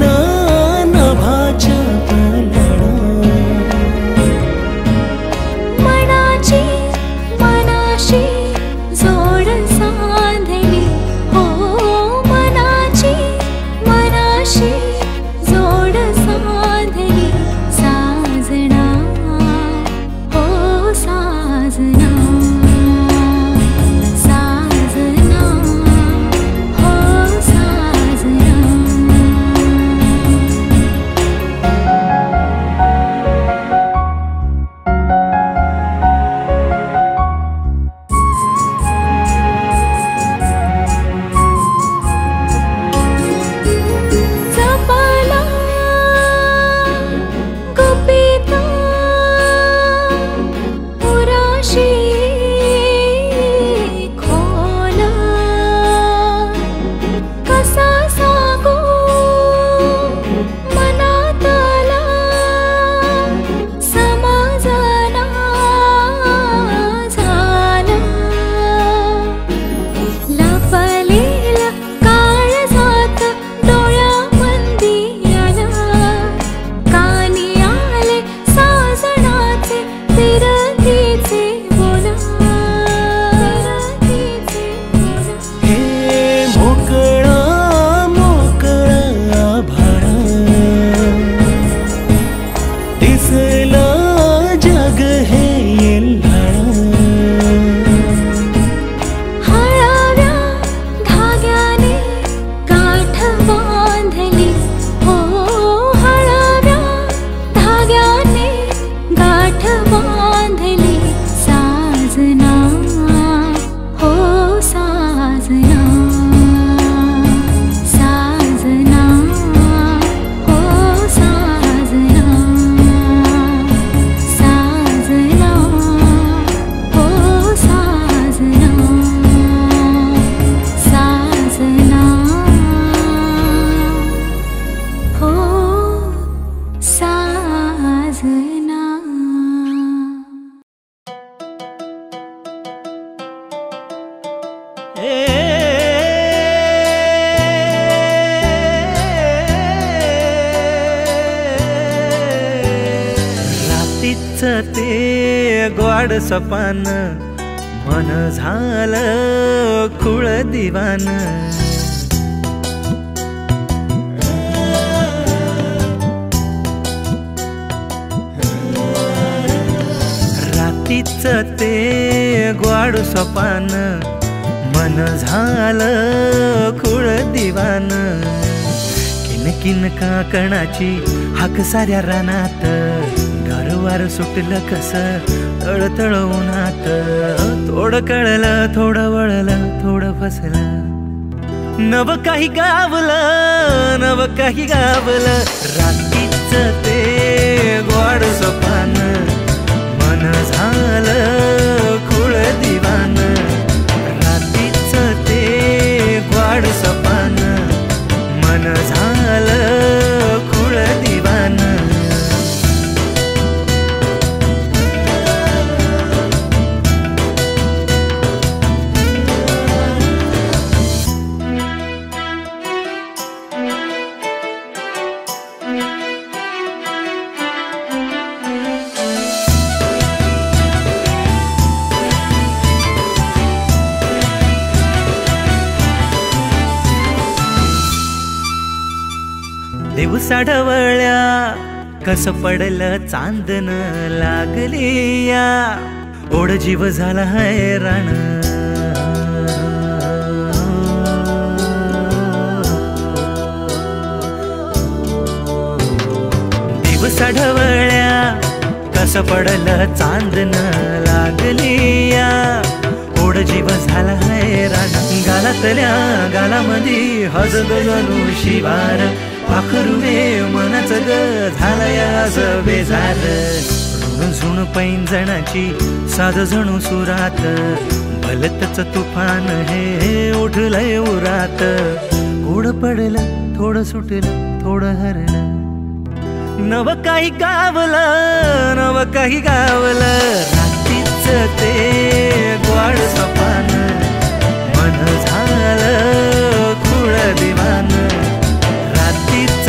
ना नभाच्या मनाची मनाशी जोड साधली हो मनाची मनाशी जोड साधली साजना हो साजना साजना हो साजना जपाला गुपिता उराशी खोल कसा सांगू मनातला समाजना झाला लपलेला काळजात डोळ्यामंदी आला कानी आले साजणाचे तिरतीचे बोला तिरतीचे बोला हे मोकळा मोकळा आभाळा दिसला जग हे येल्हाळा हळव्या धाग्याने गाठ बांधली हो हळव्या धाग्याने गाठ बांधली साजना हो साजना साजना हो साजना साजना हो साजना साजना हो साजना रातीच ते गोड सपान मन झालं खुळ दिवान रातीच ते गोड सपान मन झालं खुळ दिवान किनकिन काकणाची हाक साऱ्या रानात गारवार सुटलं कस तळतळ उन्हात थोडं कळलं थोडं वळलं थोडं फसलं नव काही गावलं नव काही गावलं रातीच ते गोड सपान मन झालं खुळ दिवान रातीच ते गोड सपान मन झालं खुळ दिवान दिवसा ढवळ्या कस पडलं चांदन लागली या ओढ जीव झाला हैराण दिवसा ढवळ्या कस पडलं चांदन लागली या ओढ जीव झाला हैराण गालातल्या गालामधी हजग जणू शिवार पाखरुवे मनाच ग झालंयास बेजार ऋण झुण पैंजणाची साध जणू सुरात भलतच तुफान हे उठलंय उरात ओढ पडलं थोडं सुटलं थोडं हरलं नव काही गावलं नव काही गावलं रात्रीच ते ग्वाड सपान मन झालं खुळ दिवान रात्रीच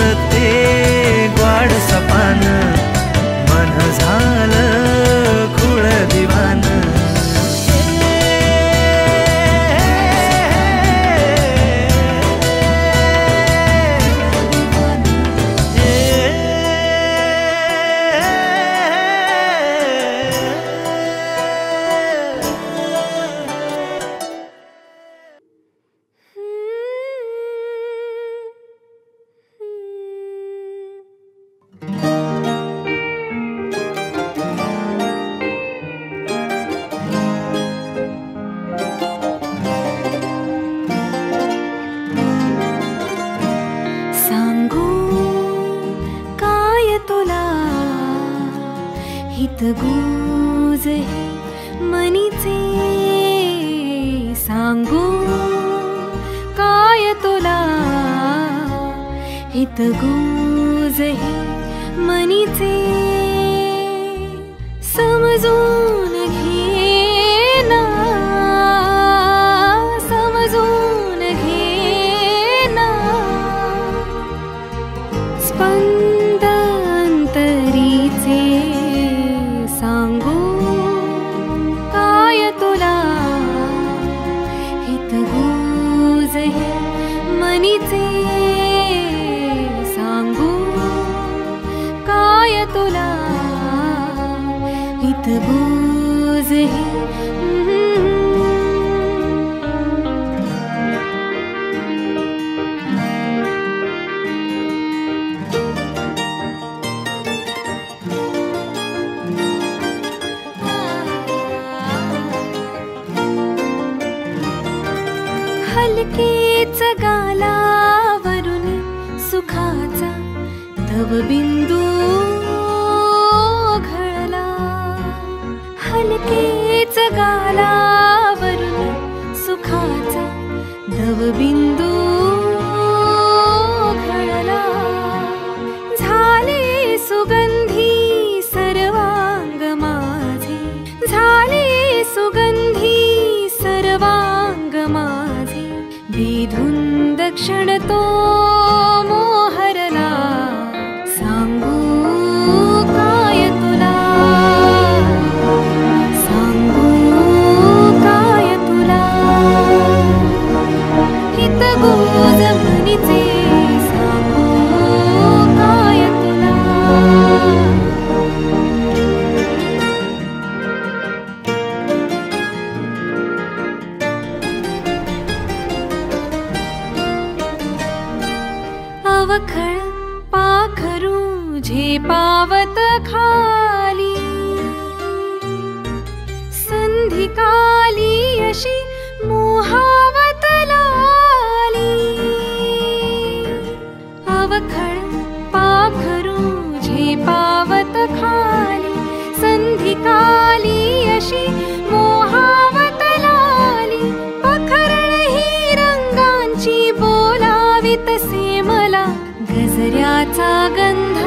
हितगुज हे मनीचे सांगू काय तुला हितगुज हे मनीचे समजून घे ना समजून घे ना स्पंद अंतरीचे सांगू काय तुला हितगुज हे मनीचे सांगू काय तुला हितगुज हे हलकेच गालावरून सुखाचा तव बिंदू घळला हलकेच गालावरून सुखाचा तव बिंदू घळला झाले सुगंधी सर्वांग माझे झाले सुगंधी सर्वांग माझे विधुंद क्षण तो मोहरला सांगू काय तुला सांगू काय तुला हितगुज मनीचे सांगू काय तुला अवखळ पाखरू झेपावत खाली संधिकाली अशी मोहावत लाली अवखळ पाखरू झेपावत खाली संधिकाली अशी मोहावत लाली पखरण ही रंगांची बोलावितसे मला गजऱ्याचा गंध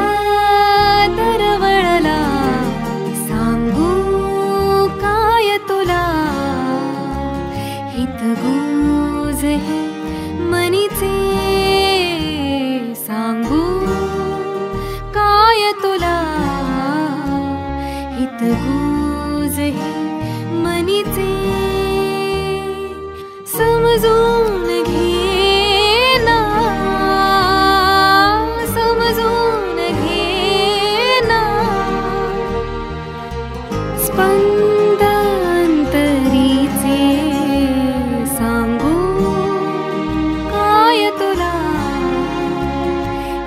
दरवळला सांगू काय तुला हितगुज हे मनीचे सांगू काय तुला हितगुज हे मनीचे समजून घे ना समजून घे ना स्पंद अंतरीचे सांगू काय तुला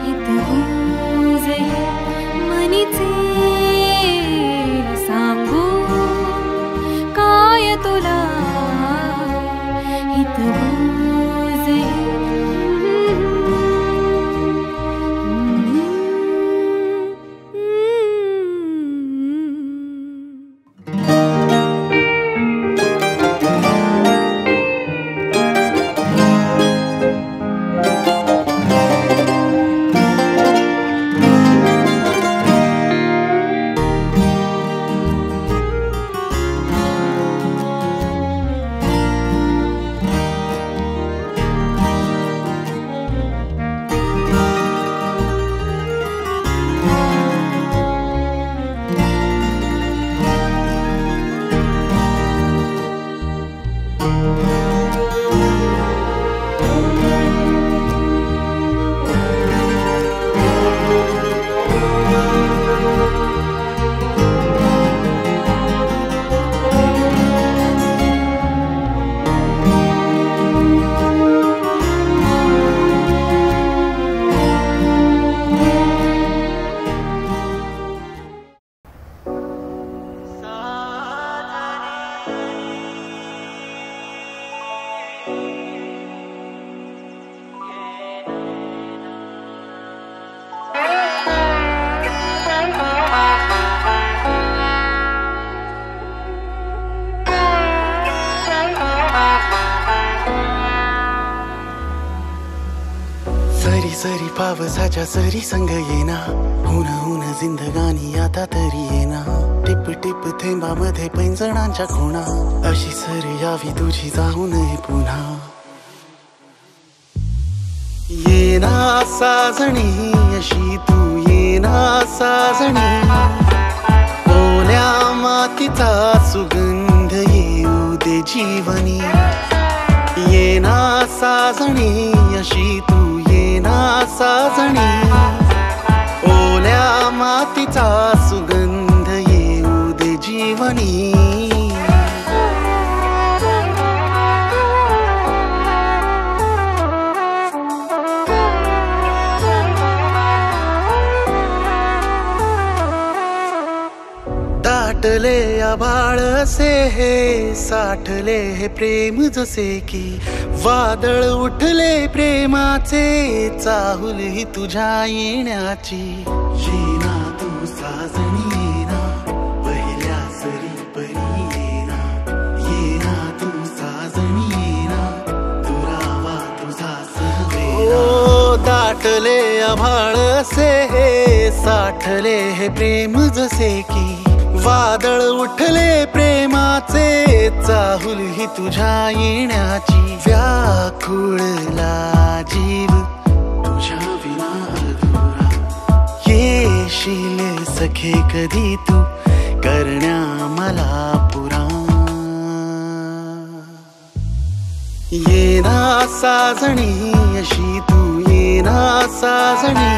हितगुज हे मनीचे सांगू काय तुला हितगुज सरी पावसाच्या सरी संग येना, हुन हुन जिंदगानी आता तरी येना. टिप टिप थेंबामध्ये पैंजणांच्या खुणा, अशी सरी यावी तुझी जाऊ नये पुन्हा. येना साजणी अशी तू येना साजणी, ओल्या मातीचा सुगंध येऊ दे जीवनी. येना साजणी अशी तू येना साजणी, ओल्या मातीचा सुगंध येऊ दे जीवनी. दाटले आभाळ असे हे, साठले हे प्रेम जसे की वादळ उठले प्रेमाचे, चाहुल ही तुझ्या येण्याची. येना तू साजणी येना, पहिल्या सरी परी येना. येना तू साजणी येना, दुरावा तुझा सहवेना. ओ दाटले आभाळ असे हे, साठले हे प्रेम जसे की वादळ उठले प्रेमाचे, चाहुल ही तुझ्या येण्याची. व्याकुळला जीव तुझ्या विना अधुरा, येशील सखे कधी तू करण्या मला पुरा. येना साजणी अशी तू येना साजणी,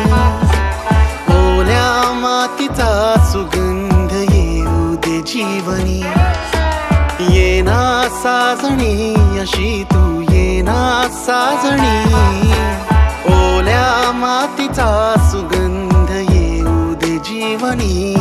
ओल्या मातीचा सुगंध येऊ दे जीवनी. येना साजणी अशी तू येना साजणी, ओल्या मातीचा सुगंध येऊ दे जीवनी.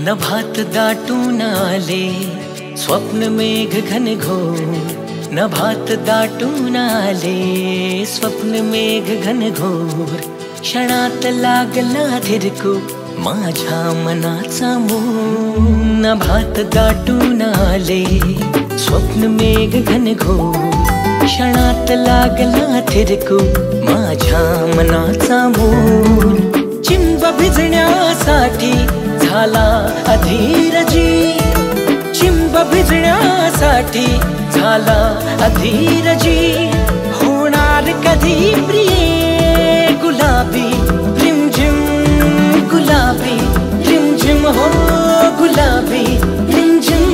नभात दाटून आले स्वप्न मेघ घनघोर, नभात दाटून आले स्वप्न मेघ घनघोर. क्षणात लागला थिरकू माझ्या मनाचा मोर. नभात दाटून आले स्वप्न मेघ घनघोर, क्षणात लागला थिरकू माझ्या मनाचा मोर. चिंब भिजण्यासाठी झाला अधीरजी, चिंब भिजण्यासाठी झाला अधीरजी. होणार कधी प्रिये गुलाबी रिमझिम, गुलाबी रिमझिम हो गुलाबी रिमझिम.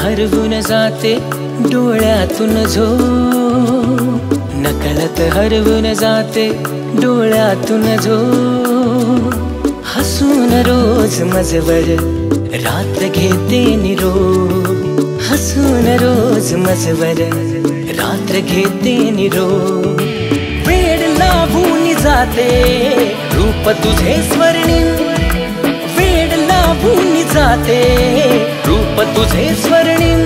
हरवून जाते डोळ्यातून झोप, नकळत हरवून जाते डोळ्यातून झोप. हसून रोज मजवर रात्र घेते निरोप, हसून रोज मजवर रात्र घेते निरोप. वेड लावून जाते रूप तुझे स्वर्णिम, वेड लावून जाते रूप तुझे स्वर्णिम.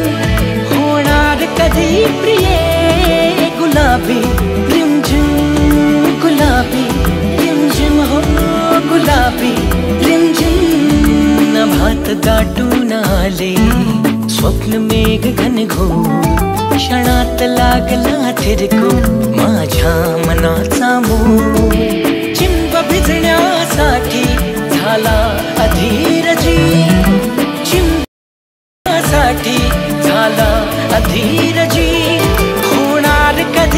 होणार कधी प्रिये गुलाबी रिमझिम, गुलाबी रिमझिम हो गुलाबी रिमझिम. नभात दाटून आले स्वप्न मेघ घनघोर, क्षणात लागला थिरकू माझ्या मनाचा मोर. चिंब भिजण्यासाठी झाला अधीरजी, चिंबासाठी झाला अधीरजी. होणार कधी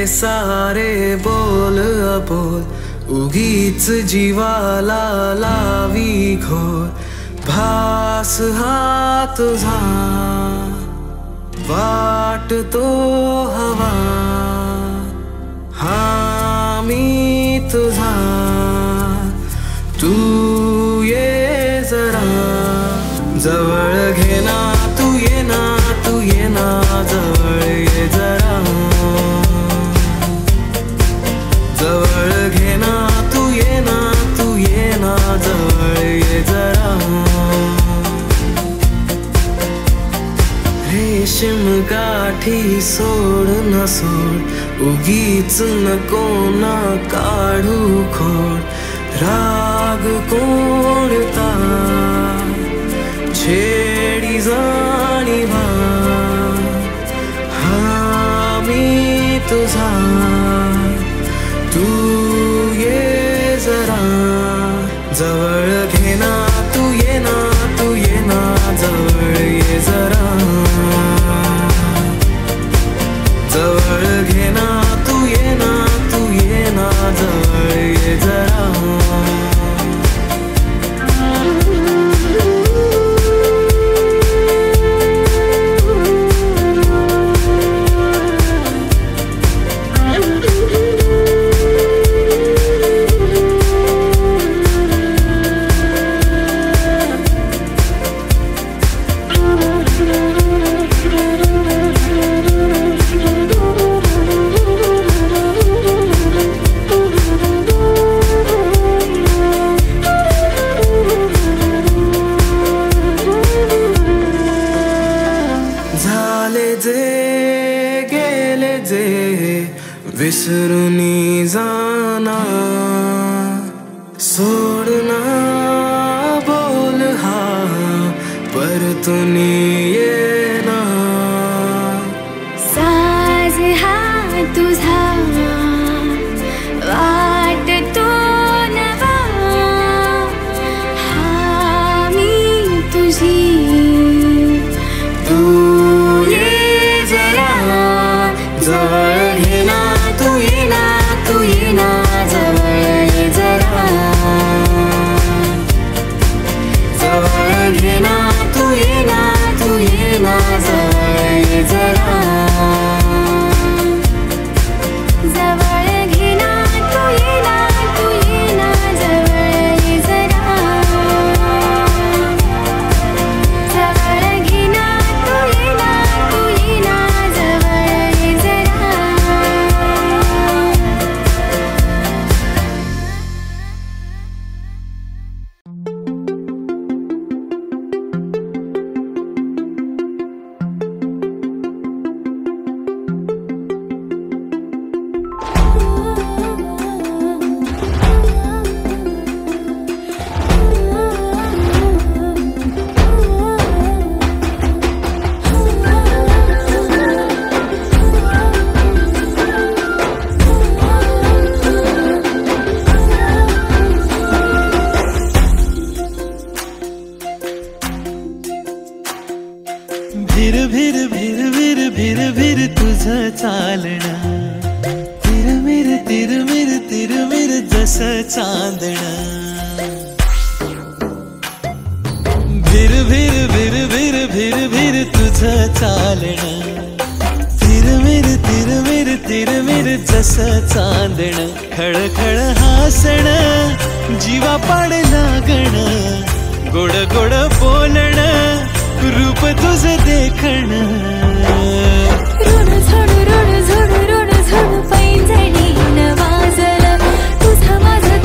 सारे बोल अबोल उगीच जीवाला लावी घोर भास हा तुझा वाटतो हवा हा मी तुझा तू ये जरा जवळ घे ना तू ये ना जवळ ये जरा जवळ घे ना तू ये ना जवळ ये जरा रेशीम गाठी सोड न सोड उगीच नको ना काढू खोड राग कोणता छेडी जाणीवा हा मी तुझा तू ये जरा जवळ घे ना तू ये ना जवळ ये जरा जवळ घे ना तू ये ना जवळ ये जरा विसरुनी जाना सोडना बोल हा परतुनी येना साज हा तुझा वाटतो नवा हा मी तुझी तू ये जरा जवळ घे ना तू ये ना जवळ ये जरा जवळ घे ना तू ये ना जवळ ये जरा जवळ घे ना तू ये ना जवळ ये जरा जवळ घे ना तू ये ना जवळ ये जरा भिर तुझं चालणं तिरमिर जसं चांदणं भिर तुझं चालणं तिरमिर जसं चांदणं खळखळ हासणं जीवा पाड लागणं गोड गोड बोलणं रूप तुझं देखणं रोड झोड पैंजणी न वाजलं तुझं माझं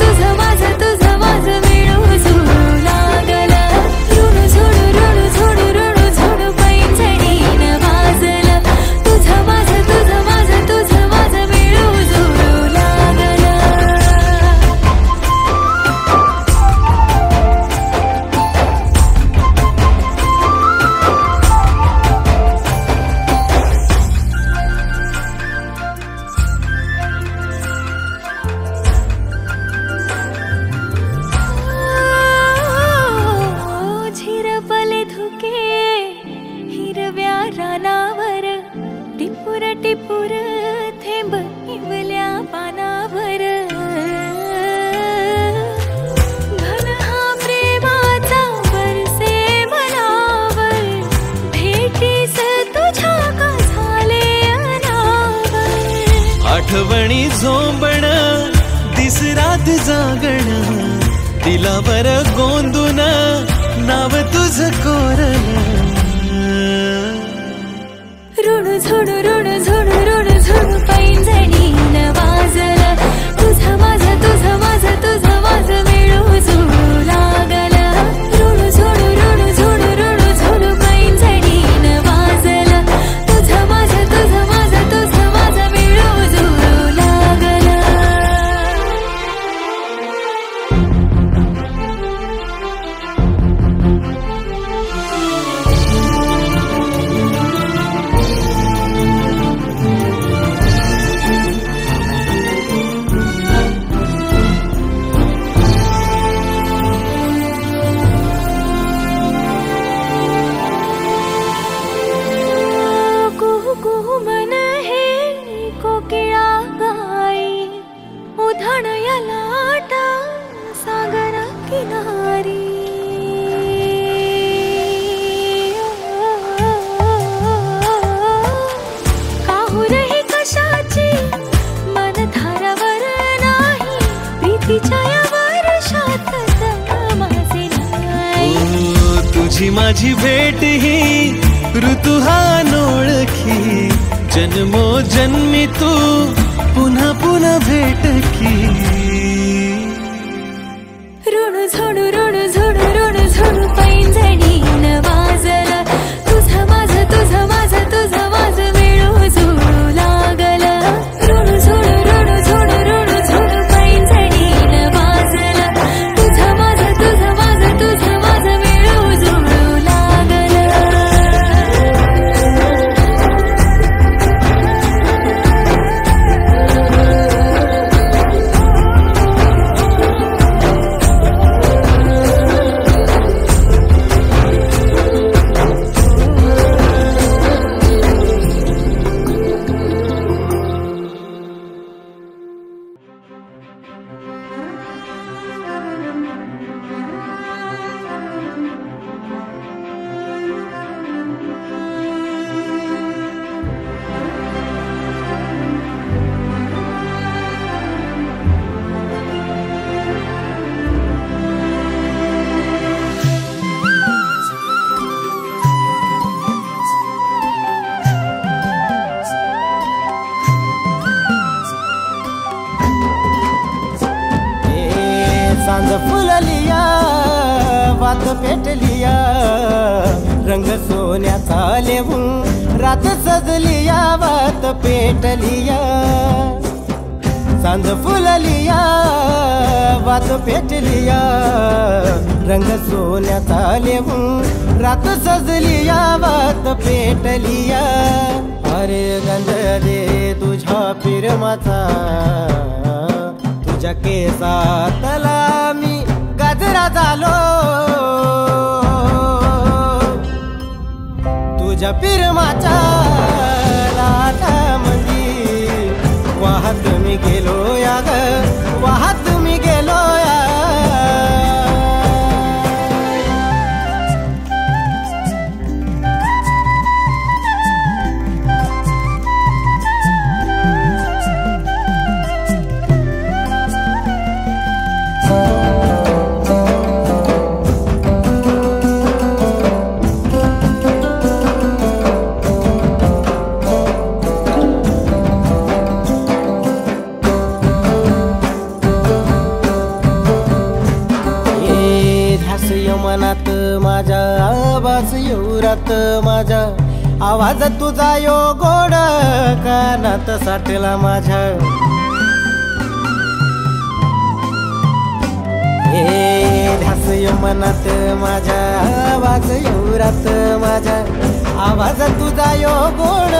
मिळू जुळू लागलं रोड झोड पैंजणी न वाजलं तुझं माझं मिळू जुळू लागलं रानावर टिपूर थेंब आणि झोंबण दिस रात जागण दिलावर गोंदून नाव तुझ कोरलं ऋण झुणू ऋण झुणू ऋण झुणू पैंजणीन वाजलं तुझं माझं तुझं माझं तुझं माझं मिळू जुळू लागलं ऋण झुणू ऋण झुणू ऋण झुणू पैंजणीन वाजलं तुझं माझं तुझं माझं तुझं माझं मिळू जुळू लागलं तुझी माझी भेट ही ऋतू हा नोळखी जन्मो जन्मी तू पुन्हा पुन्हा भेट की ऋण झुणू ऋण झुणू ऋण झुणू पैंजणीन वाजलं तुझं माझं तुझं माझं तुझं माझं मिळू जुळू लागलं ऋण झुणू ऋण झुणू ऋण झुणू पैंजणीन वाजलं तुझं माझं तुझं माझं तुझं माझं मिळू जुळू लागलं सांज फुललिया वात पेटलिया रंग सोन्याचा लेवून रात सजलिया वात पेटलिया सांज फुललिया वात पेटलिया रंग सोन्याचा लेवून रात सजलिया वात पेटलिया अरे गंध दे तुझ्या पिरमाचा तुझ्या केसातला मी गजरा झालो तुझ्या पिरमाच्या लाटामंदी वाहत मी गेलो या ग वाहत मी गेलो या मनात माझ्या आवाज येऊरात माझ्या आवाज तुझा यो गोड कानात साठला माझ्या हे ध्यास मनात माझ्या आवाज येऊरात माझ्या आवाज तुझा यो गोड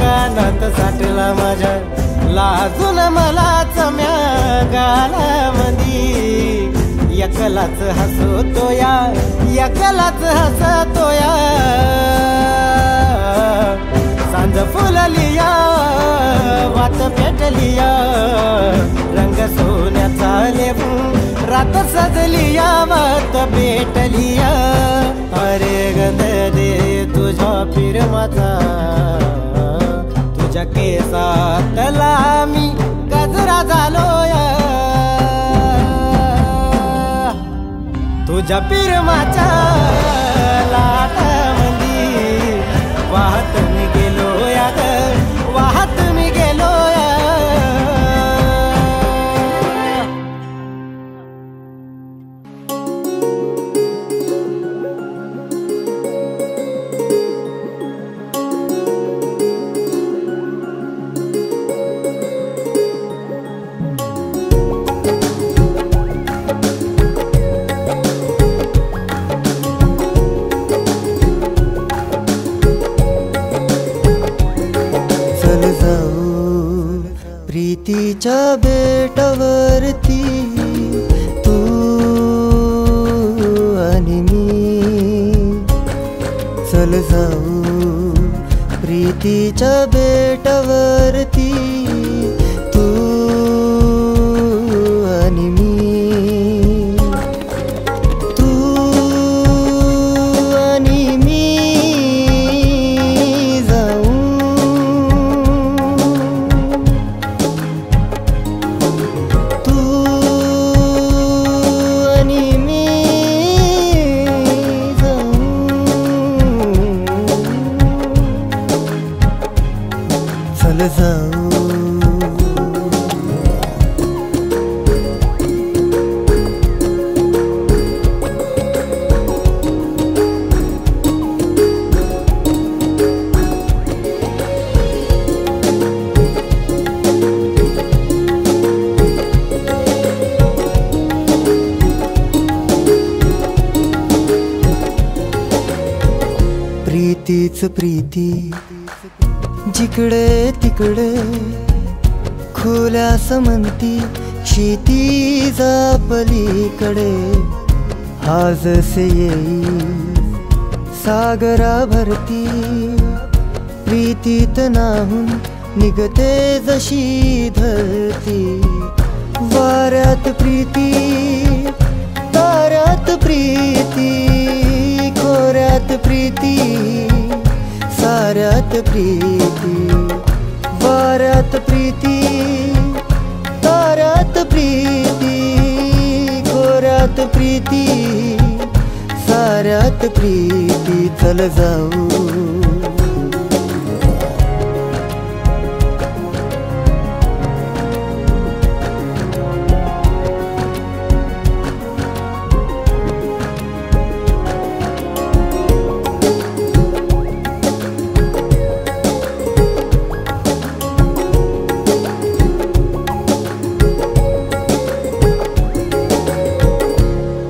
कानात साठला माझ्या लाजून मलाच म्या गालामंदी एकलाच हसतोया एकलाच हसतोया सांज फुललिया वात पेटलिया रंग सोन्याचा लेवून रात सजलिया वात पेटलिया अरे गंध दे तुझ्या पिरमाचा तुझ्या केसातला मी झालोय तुझ्या पिरमाच्या लाटामंदी वाहत मी गेलोय ग वाहत मी गेलोय प्रीतीच्या बेटावरती तू आणि मी चल जाऊ प्रीतीच्या बेटावरती तू आणि मी तू आणि मी प्रीतीच प्रीती जिकडे तिकडे खुल्या समंती क्षितिजा पलीकडे हाजसे येई सागरा भरती प्रीतीत नाहून निघते जशी धरती वाऱ्यात प्रीती ताऱ्यात प्रीती खोऱ्यात प्रीती साऱ्यात प्रीती वाऱ्यात प्रीती ताऱ्यात प्रीती खोऱ्यात प्रीती साऱ्यात प्रीती चल जाऊ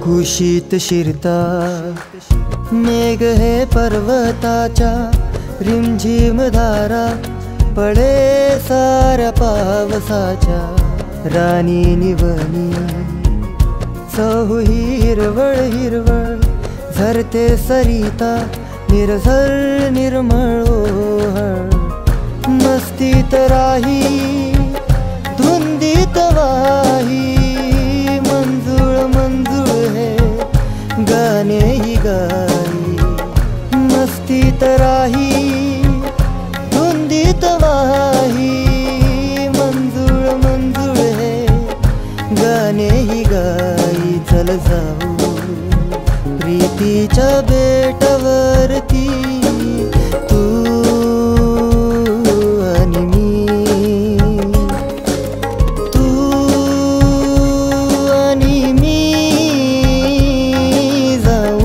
कुशीत शिरता मेघ हे पर्वताच्या रिमझिम धारा पडे साऱ्या पावसाच्या राणी निवनी चहूही हिरवळ हिरवळ झरते सरिता निर्झर निर्मळ ओहळ मस्तीत राही धुंदीत वाही मंजुळ मंजुळ हे गाणे ही गाई मस्तीत राही धुंदीत वाही मंजुळ मंजुळ हे गाणे ही गाई चल जाऊ प्रीतीच्या बेटावरती तू आणि मी तू आणि मी जाऊ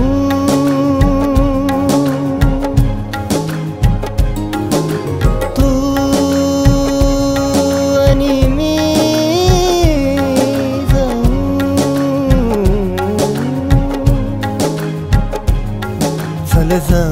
तू आणि मी जाऊ चल जाऊ